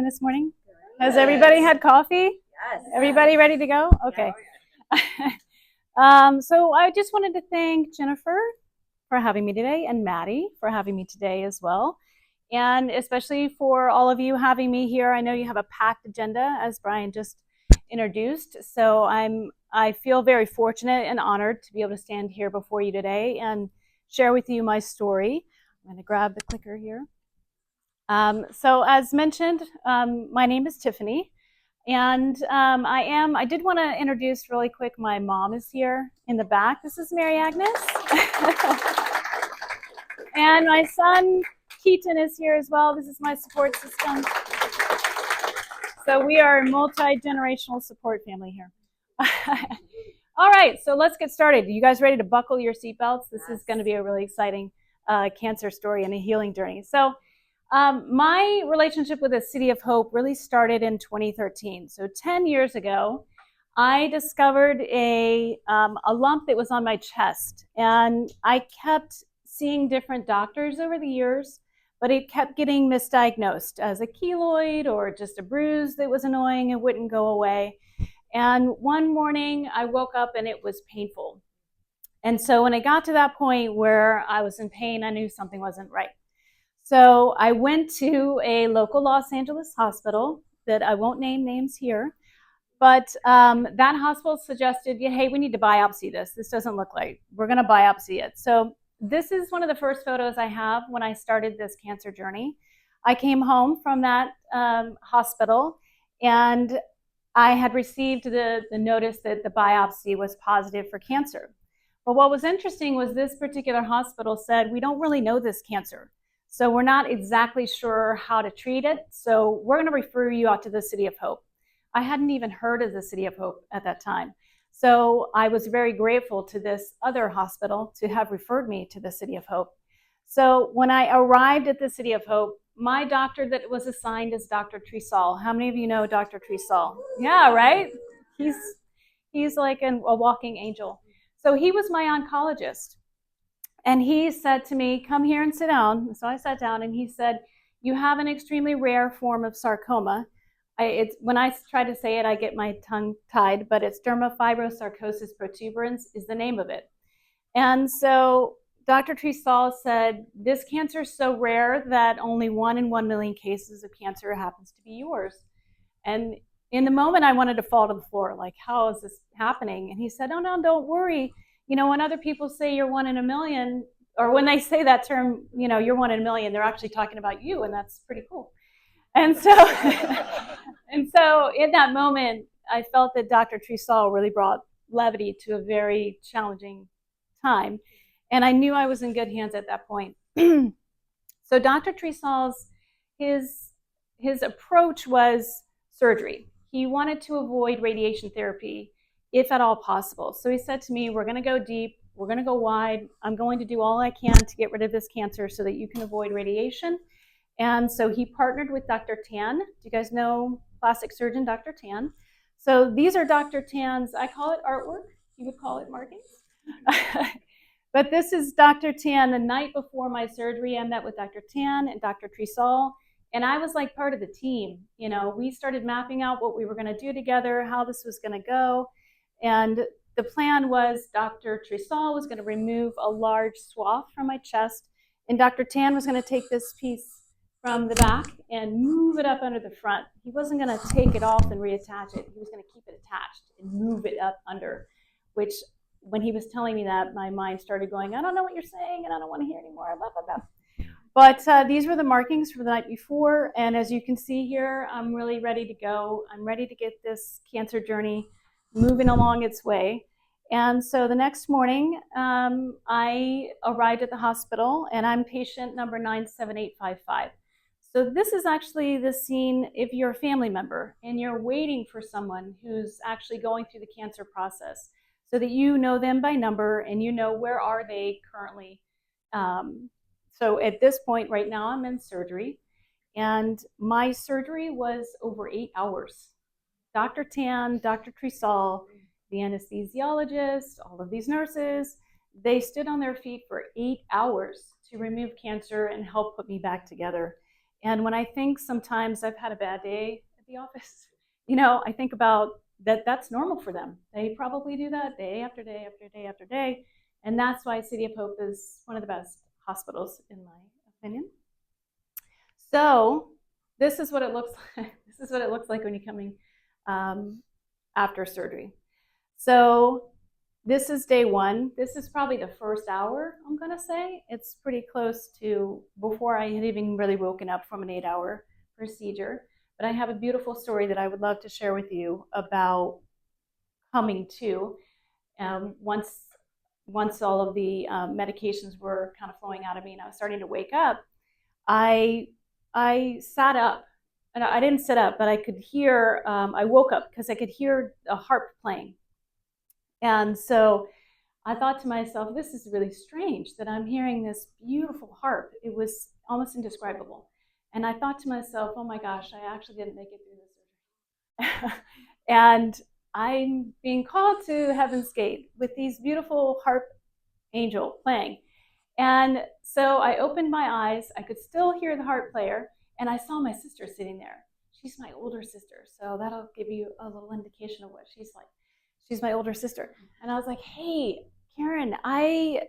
This morning? Has everybody had coffee? Yes. Everybody ready to go? Okay. So I just wanted to thank Jennifer for having me today and Maddie for having me today as well. And especially for all of you having me here. I know you have a packed agenda, as Brian just introduced. So I feel very fortunate and honored to be able to stand here before you today and share with you my story. I'm going to grab the clicker here. So as mentioned, my name is Tiffany, and I did want to introduce really quick, my mom is here in the back. This is Mary Agnes. And my son, Keaton, is here as well. This is my support system. So we are a multi-generational support family here. All right, so let's get started. You guys ready to buckle your seatbelts? This is going to be a really exciting cancer story and a healing journey. So my relationship with the City of Hope really started in 2013. So 10 years ago, I discovered a lump that was on my chest. And I kept seeing different doctors over the years, but it kept getting misdiagnosed as a keloid or just a bruise that was annoying and wouldn't go away. And one morning I woke up and it was painful. And so when I got to that point where I was in pain, I knew something wasn't right. So I went to a local Los Angeles hospital that I won't name names here, but that hospital suggested, yeah, hey, we need to biopsy this. This doesn't look like we're going to biopsy it. So this is one of the first photos I have when I started this cancer journey. I came home from that hospital and I had received the notice that the biopsy was positive for cancer. But what was interesting was this particular hospital said, we don't really know this cancer. So we're not exactly sure how to treat it. So we're going to refer you out to the City of Hope. I hadn't even heard of the City of Hope at that time. So I was very grateful to this other hospital to have referred me to the City of Hope. So when I arrived at the City of Hope, my doctor that was assigned is Dr. Trisal. How many of you know Dr. Trisal? Yeah, right? He's like a walking angel. So he was my oncologist. And he said to me, come here and sit down. So I sat down and he said, you have an extremely rare form of sarcoma. When I try to say it, I get my tongue tied, but it's dermafibrosarcosis protuberans is the name of it. And so Dr. Trisal said, this cancer is so rare that only 1 in 1 million cases of cancer happens to be yours. And in the moment, I wanted to fall to the floor, like, how is this happening? And he said, oh, no, don't worry. You know, when other people say you're 1 in a million, or when they say that term, you know, you're 1 in a million, they're actually talking about you, and that's pretty cool. And so, and so in that moment, I felt that Dr. Trisal really brought levity to a very challenging time. And I knew I was in good hands at that point. So Dr. Trisal's, his approach was surgery. He wanted to avoid radiation therapy if at all possible. So he said to me, we're going to go deep, we're going to go wide. I'm going to do all I can to get rid of this cancer so that you can avoid radiation. And so he partnered with Dr. Tan. Do you guys know plastic surgeon Dr. Tan? So these are Dr. Tan's, I call it artwork. You would call it markings. But this is Dr. Tan. The night before my surgery, I met with Dr. Tan and Dr. Trisal. And I was like part of the team. You know, we started mapping out what we were going to do together, how this was going to go. And the plan was Dr. Trisal was going to remove a large swath from my chest, and Dr. Tan was going to take this piece from the back and move it up under the front. He wasn't going to take it off and reattach it. He was going to keep it attached and move it up under, which when he was telling me that, my mind started going, I don't know what you're saying, and I don't want to hear anymore, blah, blah, blah. But these were the markings for the night before, and as you can see here, I'm really ready to go. I'm ready to get this cancer journey moving along its way. And so the next morning, I arrived at the hospital, and I'm patient number 97855. So this is actually the scene if you're a family member and you're waiting for someone who's actually going through the cancer process so that you know them by number and you know where are they currently. So at this point right now, I'm in surgery, and my surgery was over 8 hours. Dr. Tan, Dr. Trisal, the anesthesiologist, all of these nurses, they stood on their feet for 8 hours to remove cancer and help put me back together. And when I think sometimes I've had a bad day at the office, you know, I think about that that's normal for them. They probably do that day after day after day after day. And that's why City of Hope is one of the best hospitals, in my opinion. So this is what it looks like. This is what it looks like when you're coming after surgery. So this is day one. This is probably the first hour, I'm going to say. It's pretty close to before I had even really woken up from an 8-hour procedure. But I have a beautiful story that I would love to share with you about coming to. Once all of the medications were kind of flowing out of me and I was starting to wake up, I sat up. And I didn't sit up, but I could hear, I woke up because I could hear a harp playing. And so I thought to myself, this is really strange that I'm hearing this beautiful harp. It was almost indescribable. And I thought to myself, oh my gosh, I actually didn't make it through this surgery. And I'm being called to Heaven's Gate with these beautiful harp angel playing. And so I opened my eyes. I could still hear the harp player. And I saw my sister sitting there. She's my older sister. So that'll give you a little indication of what she's like. She's my older sister. And I was like, hey, Karen, I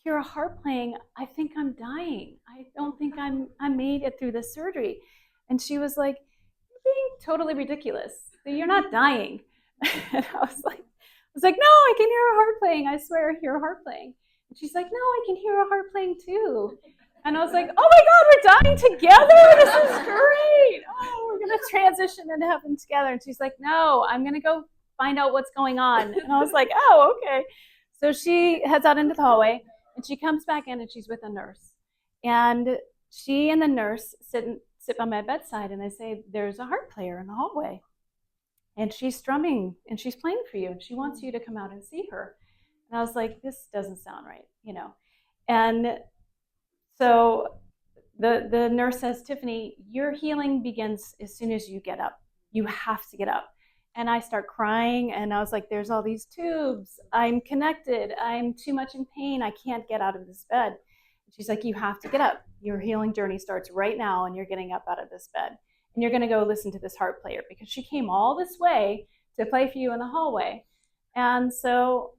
hear a harp playing. I think I'm dying. I don't think I made it through this surgery. And she was like, you're being totally ridiculous. You're not dying. And I was like, no, I can hear a harp playing. I swear I hear a harp playing. And she's like, no, I can hear a harp playing too. And I was like, oh my God, we're dying together. This is great. Oh, we're going to transition into heaven together. And she's like, no, I'm going to go find out what's going on. And I was like, oh, okay. So she heads out into the hallway and she comes back in and she's with a nurse. And she and the nurse sit by my bedside and they say, there's a harp player in the hallway. And she's strumming and she's playing for you. And she wants you to come out and see her. And I was like, this doesn't sound right, you know. And so the nurse says, Tiffany, your healing begins as soon as you get up. You have to get up. And I start crying and I was like, there's all these tubes. I'm connected. I'm too much in pain. I can't get out of this bed. And she's like, you have to get up. Your healing journey starts right now and you're getting up out of this bed. And you're going to go listen to this harp player because she came all this way to play for you in the hallway. And so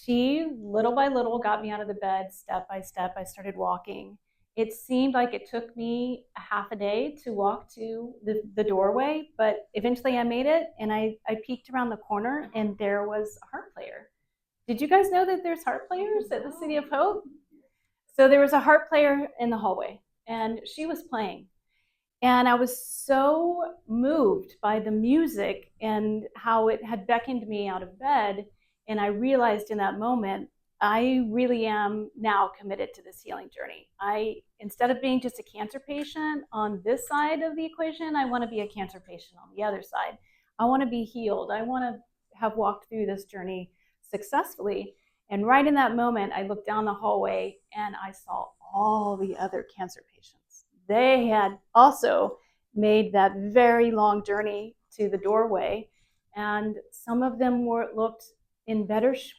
she, little by little, got me out of the bed, step by step. I started walking. It seemed like it took me a half a day to walk to the doorway, but eventually I made it, and I peeked around the corner, and there was a harp player. Did you guys know that there's harp players at the City of Hope? So there was a harp player in the hallway, and she was playing. And I was so moved by the music and how it had beckoned me out of bed. And I realized in that moment, I really am now committed to this healing journey. Instead of being just a cancer patient on this side of the equation, I want to be a cancer patient on the other side. I want to be healed. I want to have walked through this journey successfully. And right in that moment, I looked down the hallway and I saw all the other cancer patients. They had also made that very long journey to the doorway. And some of them looked in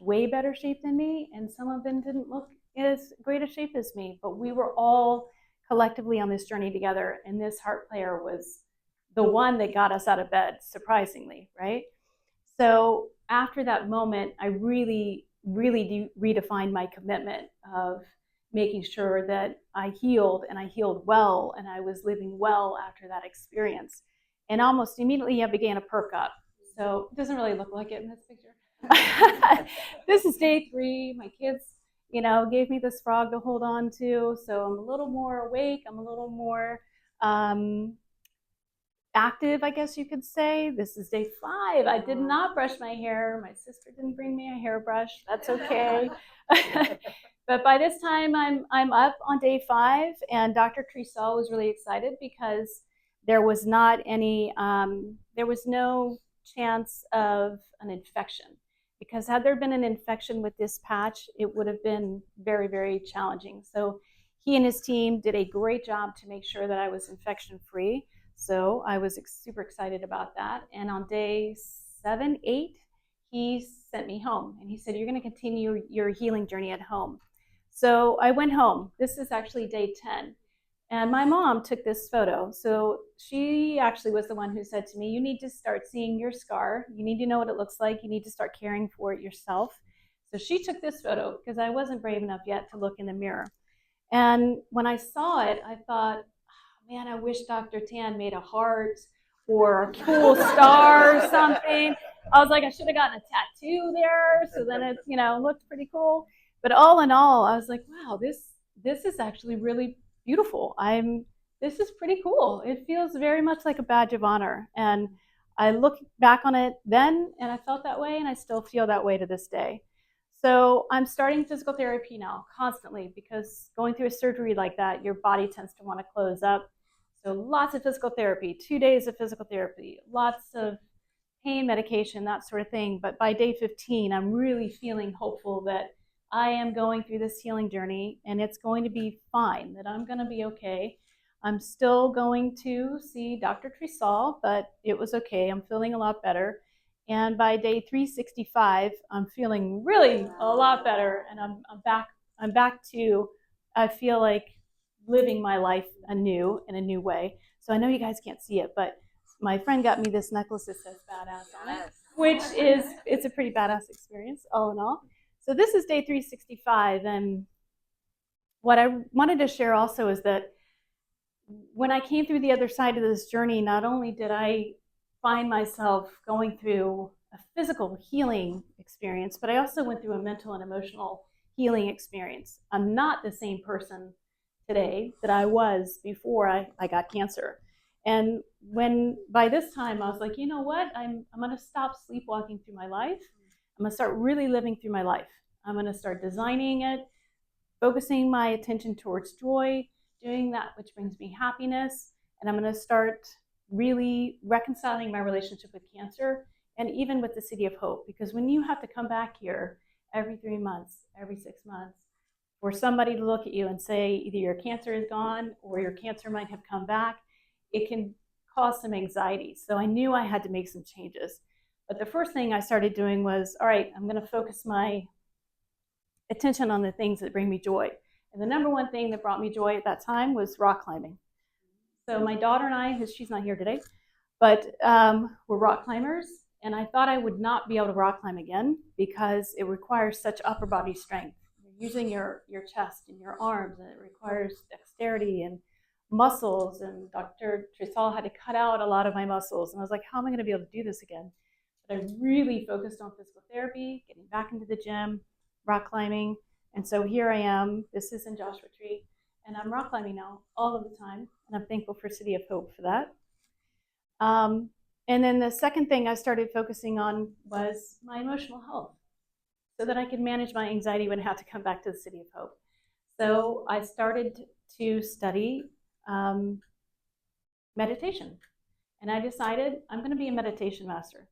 way better shape than me, and some of them didn't look as great a shape as me, but we were all collectively on this journey together, and this harp player was the one that got us out of bed, surprisingly, right? So after that moment, I really redefined my commitment of making sure that I healed, and I healed well, and I was living well after that experience. And almost immediately I began to perk up. So it doesn't really look like it in this picture. This is day 3. My kids, gave me this frog to hold on to. So I'm a little more awake. I'm a little more active, I guess you could say. This is day 5. I did not brush my hair. My sister didn't bring me a hairbrush. That's okay. But by this time, I'm up on day 5, and Dr. Trisell was really excited because there was not any, there was no chance of an infection. Because had there been an infection with this patch, it would have been very, very challenging. So he and his team did a great job to make sure that I was infection-free. So I was super excited about that. And on day 7, 8, he sent me home. And he said, you're going to continue your healing journey at home. So I went home. This is actually day 10. And my mom took this photo. So she actually was the one who said to me, you need to start seeing your scar. You need to know what it looks like. You need to start caring for it yourself. So she took this photo because I wasn't brave enough yet to look in the mirror. And when I saw it, I thought, oh, man, I wish Dr. Tan made a heart or a cool star or something. I was like, I should have gotten a tattoo there. So then it, looked pretty cool. But all in all, I was like, wow, this is actually really beautiful. This is pretty cool. It feels very much like a badge of honor. And I look back on it then and I felt that way and I still feel that way to this day. So I'm starting physical therapy now constantly because going through a surgery like that, your body tends to want to close up. So lots of physical therapy, 2 days of physical therapy, lots of pain medication, that sort of thing. But by day 15, I'm really feeling hopeful that I am going through this healing journey and it's going to be fine, that I'm going to be okay. I'm still going to see Dr. Trisal, but it was okay. I'm feeling a lot better. And by day 365, I'm feeling really a lot better. And I'm back to, I feel like living my life anew in a new way. So I know you guys can't see it, but my friend got me this necklace that says badass on it, which it's a pretty badass experience all in all. So this is day 365. And what I wanted to share also is that when I came through the other side of this journey, not only did I find myself going through a physical healing experience, but I also went through a mental and emotional healing experience. I'm not the same person today that I was before I got cancer. And when by this time I was like, you know what, I'm going to stop sleepwalking through my life. I'm going to start really living through my life. I'm going to start designing it, focusing my attention towards joy, doing that which brings me happiness, and I'm going to start really reconciling my relationship with cancer and even with the City of Hope. Because when you have to come back here every 3 months, every 6 months, for somebody to look at you and say either your cancer is gone or your cancer might have come back, it can cause some anxiety. So I knew I had to make some changes. But the first thing I started doing was, all right, I'm going to focus my attention on the things that bring me joy. And the number one thing that brought me joy at that time was rock climbing. So my daughter and I, she's not here today, but we're rock climbers. And I thought I would not be able to rock climb again because it requires such upper body strength. You're using your chest and your arms, and it requires dexterity and muscles. And Dr. Trisal had to cut out a lot of my muscles. And I was like, how am I going to be able to do this again? But I really focused on physical therapy, getting back into the gym, rock climbing. And so here I am. This is in Joshua Tree. And I'm rock climbing now all of the time. And I'm thankful for City of Hope for that. And then the second thing I started focusing on was my emotional health so that I could manage my anxiety when I had to come back to the City of Hope. So I started to study meditation. And I decided I'm going to be a meditation master.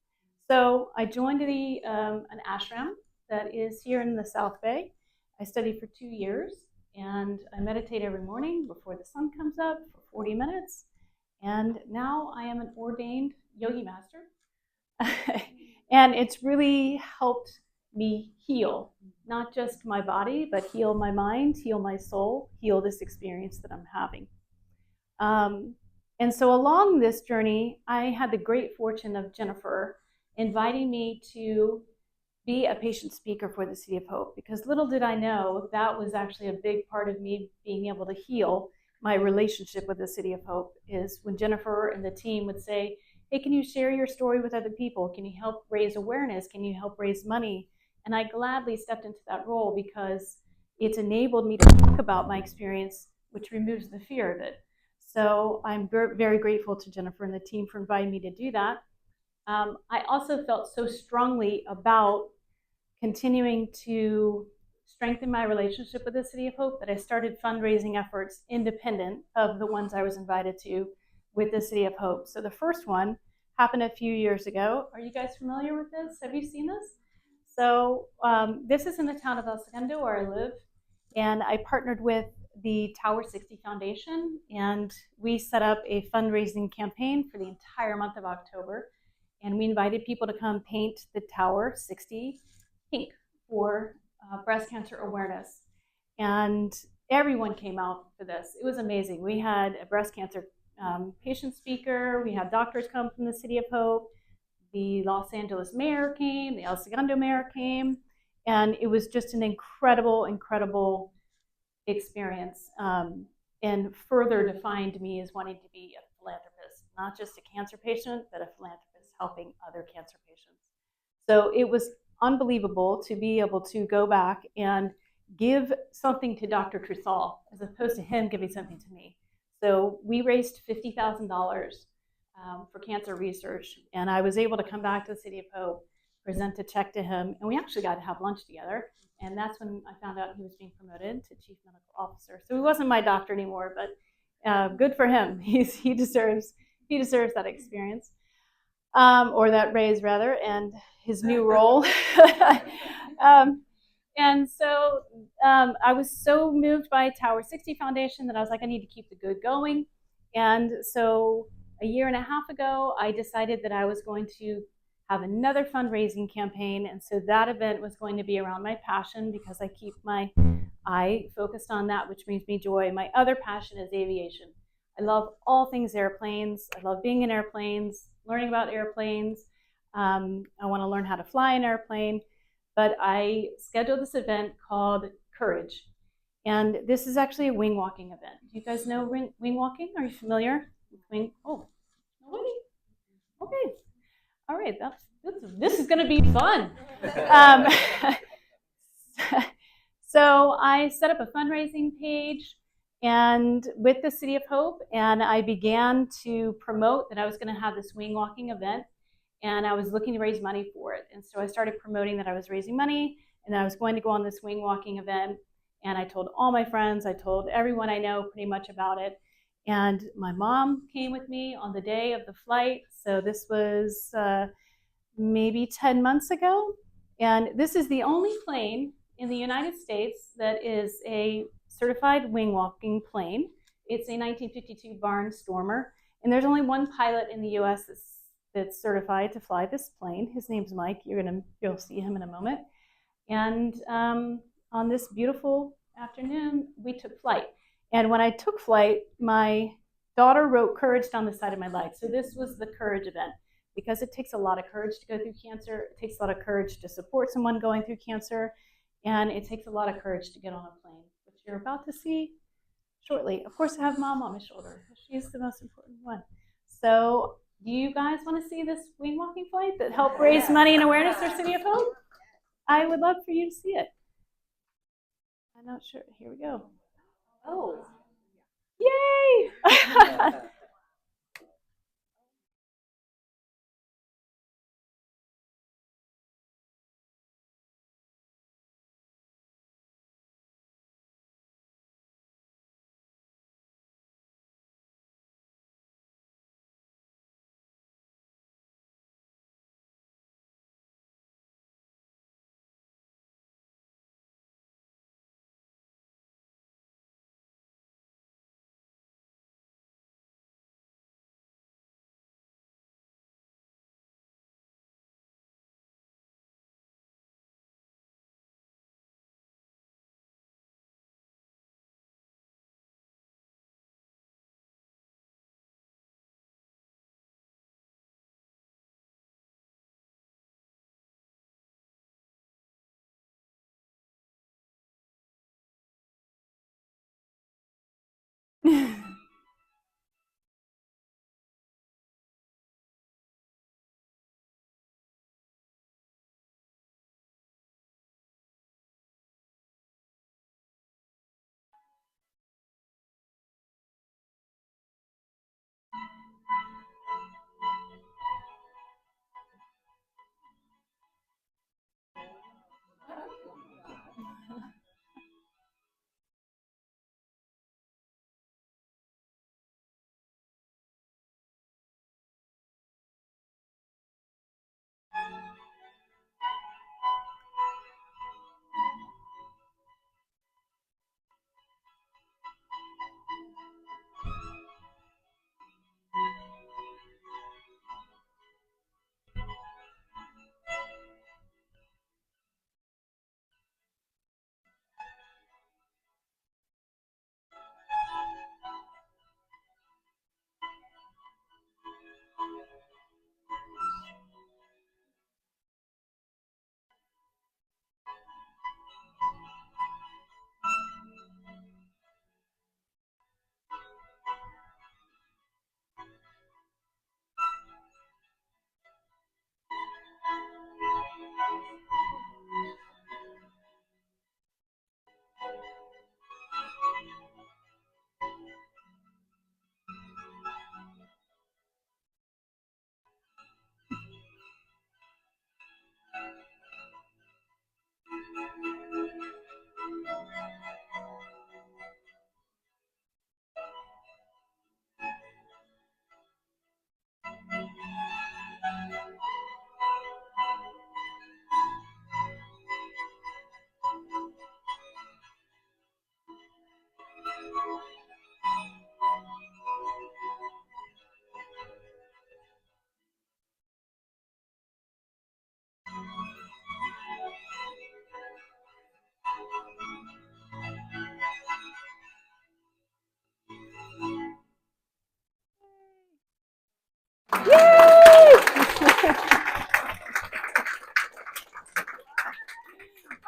So I joined an ashram that is here in the South Bay. I studied for 2 years, and I meditate every morning before the sun comes up for 40 minutes. And now I am an ordained yogi master. And it's really helped me heal, not just my body, but heal my mind, heal my soul, heal this experience that I'm having. And so along this journey, I had the great fortune of Jennifer inviting me to be a patient speaker for the City of Hope, because little did I know that was actually a big part of me being able to heal my relationship with the City of Hope, is when Jennifer and the team would say, hey, can you share your story with other people? Can you help raise awareness? Can you help raise money? And I gladly stepped into that role because it's enabled me to talk about my experience, which removes the fear of it. So I'm very grateful to Jennifer and the team for inviting me to do that. I also felt so strongly about continuing to strengthen my relationship with the City of Hope that I started fundraising efforts independent of the ones I was invited to with the City of Hope. So the first one happened a few years ago. Are you guys familiar with this? Have you seen this? So this is in the town of El Segundo where I live, and I partnered with the Tower 60 Foundation, and we set up a fundraising campaign for the entire month of October, and we invited people to come paint the Tower 60 pink for breast cancer awareness. And everyone came out for this. It was amazing. We had a breast cancer patient speaker. We had doctors come from the City of Hope. The Los Angeles mayor came. The El Segundo mayor came. And it was just an incredible, incredible experience, and further defined me as wanting to be a philanthropist, not just a cancer patient, but a philanthropist helping other cancer patients. So it was unbelievable to be able to go back and give something to Dr. Trusal as opposed to him giving something to me. So we raised $50,000 for cancer research, and I was able to come back to the City of Hope, present a check to him, and we actually got to have lunch together. And that's when I found out he was being promoted to chief medical officer. So he wasn't my doctor anymore, but good for him. He deserves that experience, or that raise rather, and his new role. And so I was so moved by Tower 60 Foundation that I was like, I need to keep the good going. And so a year and a half ago, I decided that I was going to have another fundraising campaign. And so that event was going to be around my passion, because I keep my eye focused on that which brings me joy. My other passion is aviation. I love all things airplanes. I love being in airplanes, learning about airplanes. I want to learn how to fly an airplane. But I scheduled this event called Courage. And this is actually a wing walking event. Do you guys know wing walking? Are you familiar with wing? Oh, nobody? Okay. All right, this is going to be fun. So I set up a fundraising page and with the City of Hope, and I began to promote that I was going to have this wing walking event, and I was looking to raise money for it. And so I started promoting that I was raising money and that I was going to go on this wing walking event. And I told all my friends, I told everyone I know pretty much about it. And my mom came with me on the day of the flight. So this was maybe 10 months ago. And this is the only plane in the United States that is a certified wing walking plane. It's a 1952 Barnstormer. And there's only one pilot in the US that's certified to fly this plane. His name's Mike. You'll see him in a moment. And on this beautiful afternoon, we took flight. And when I took flight, my daughter wrote Courage down the side of my leg. So this was the Courage event, because it takes a lot of courage to go through cancer. It takes a lot of courage to support someone going through cancer. And it takes a lot of courage to get on a plane, which you're about to see shortly. Of course, I have Mom on my shoulder. She's the most important one. So do you guys want to see this wing walking flight that helped raise money and awareness for City of Hope? I would love for you to see it. I'm not sure. Here we go. Oh. Yay!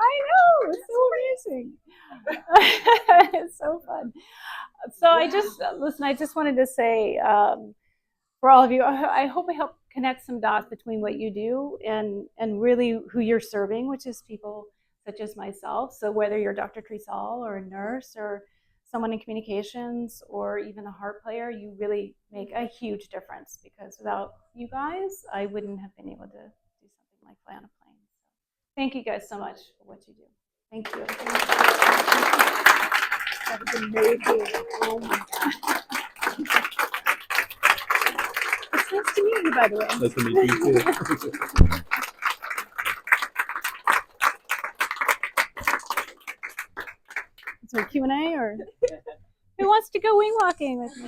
I know, it's so amazing. It's so fun. So I just wanted to say, for all of you, I hope I help connect some dots between what you do and really who you're serving, which is people such as myself. So whether you're Dr. Trisal or a nurse or someone in communications or even a harp player, you really make a huge difference, because without you guys, I wouldn't have been able to do something like fly on a plane. So thank you guys so much for what you do. Thank you. That was amazing. Oh my God. It's nice to meet you, by the way. Nice to meet you too. Is there Q&A or who wants to go wing walking with me?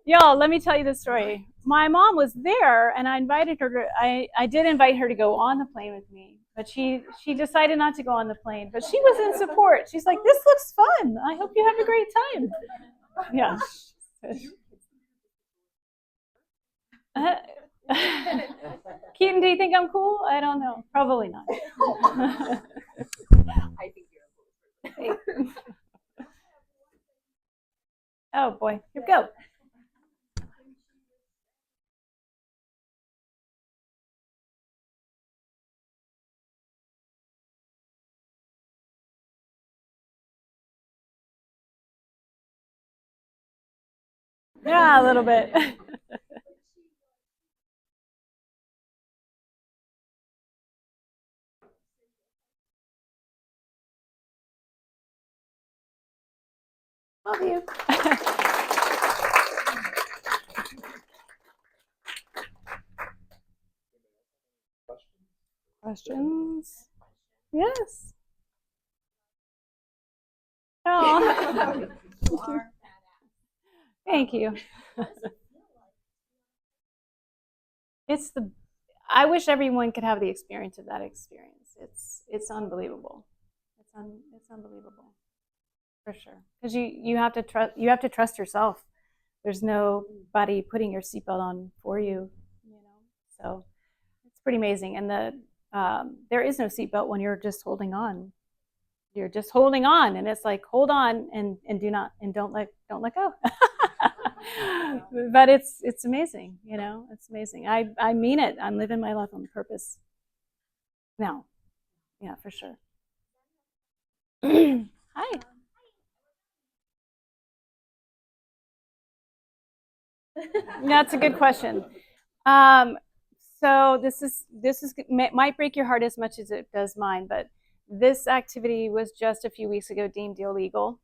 Y'all, let me tell you the story. My mom was there, and I invited her to. I did invite her to go on the plane with me, but she decided not to go on the plane. But she was in support. She's like, "This looks fun. I hope you have a great time." Yeah. Keaton, do you think I'm cool? I don't know. Probably not. I think you're cool. Oh boy, here we go. Yeah, a little bit. Love you. Questions? Yes. Oh. Thank you. I wish everyone could have the experience of that experience. It's unbelievable. It's unbelievable. For sure. Because you have to trust yourself. There's nobody putting your seatbelt on for you, you know. So it's pretty amazing. And there is no seatbelt when you're just holding on. You're just holding on, and it's like, hold on and don't let go. But it's amazing, you know. It's amazing. I mean it. I'm living my life on purpose now. Yeah, for sure. Hi. That's a good question. So this might break your heart as much as it does mine, but this activity was just a few weeks ago deemed illegal.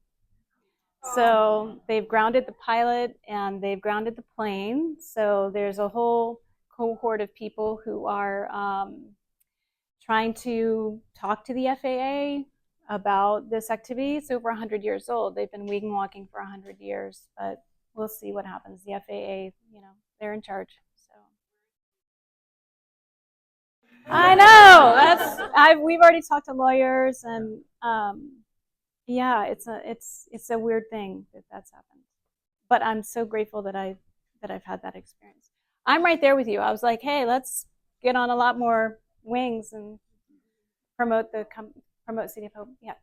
So they've grounded the pilot and they've grounded the plane. So there's a whole cohort of people who are trying to talk to the FAA about this activity. It's over 100 years old. They've been wing walking for 100 years, but we'll see what happens. The FAA, you know, they're in charge. So I know we've already talked to lawyers, and yeah, it's a weird thing that's happened. But I'm so grateful that I've had that experience. I'm right there with you. I was like, hey, let's get on a lot more wings and promote City of Hope. Yeah.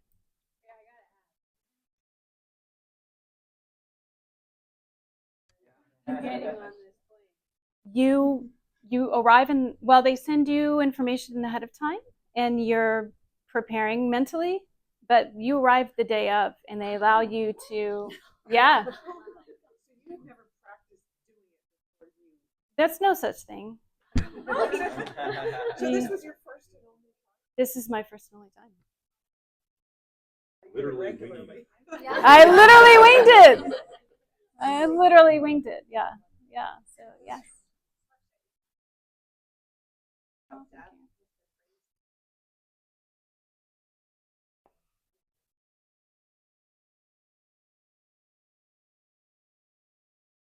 You arrive well, they send you information ahead of time, and you're preparing mentally, but you arrive the day of, and they allow you to, yeah. That's no such thing. So this was your first and only time? This is my first and only time. Literally winging it. I literally winged it. I literally winged it. Yeah. Yeah. So, yes. Oh, thank you.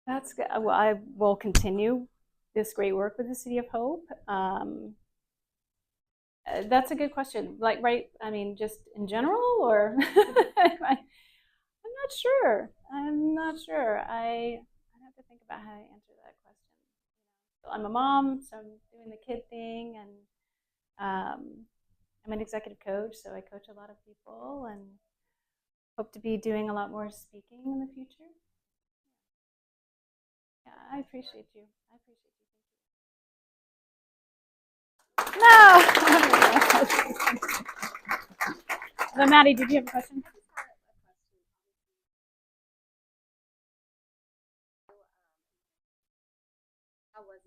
That's good. Well, I will continue this great work with the City of Hope. That's a good question. Like, right? I mean, just in general, or I'm not sure. I'd have to think about how to answer that question. So I'm a mom, so I'm doing the kid thing, and I'm an executive coach, so I coach a lot of people, and hope to be doing a lot more speaking in the future. Yeah, I appreciate you. No. So Maddie, did you have a question? How was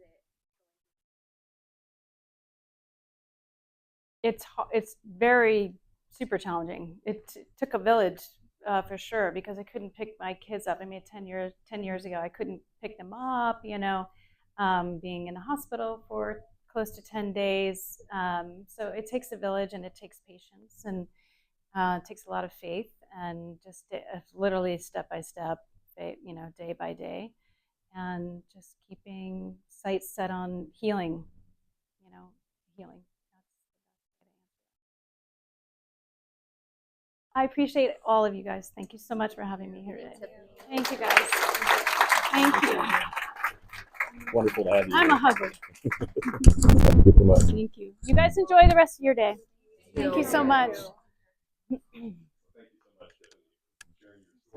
it? It's very super challenging. It took a village for sure, because I couldn't pick my kids up. I mean, 10 years ago, I couldn't pick them up. Being in the hospital for close to 10 days. So it takes a village, and it takes patience, and it takes a lot of faith, and just literally step by step, day by day, and just keeping sights set on healing. Healing. I appreciate all of you guys. Thank you so much for having me here today. Thank you, guys. Thank you. Wonderful to have you. I'm a hugger. Thank you so much. Thank you. You guys enjoy the rest of your day. Thank you so much.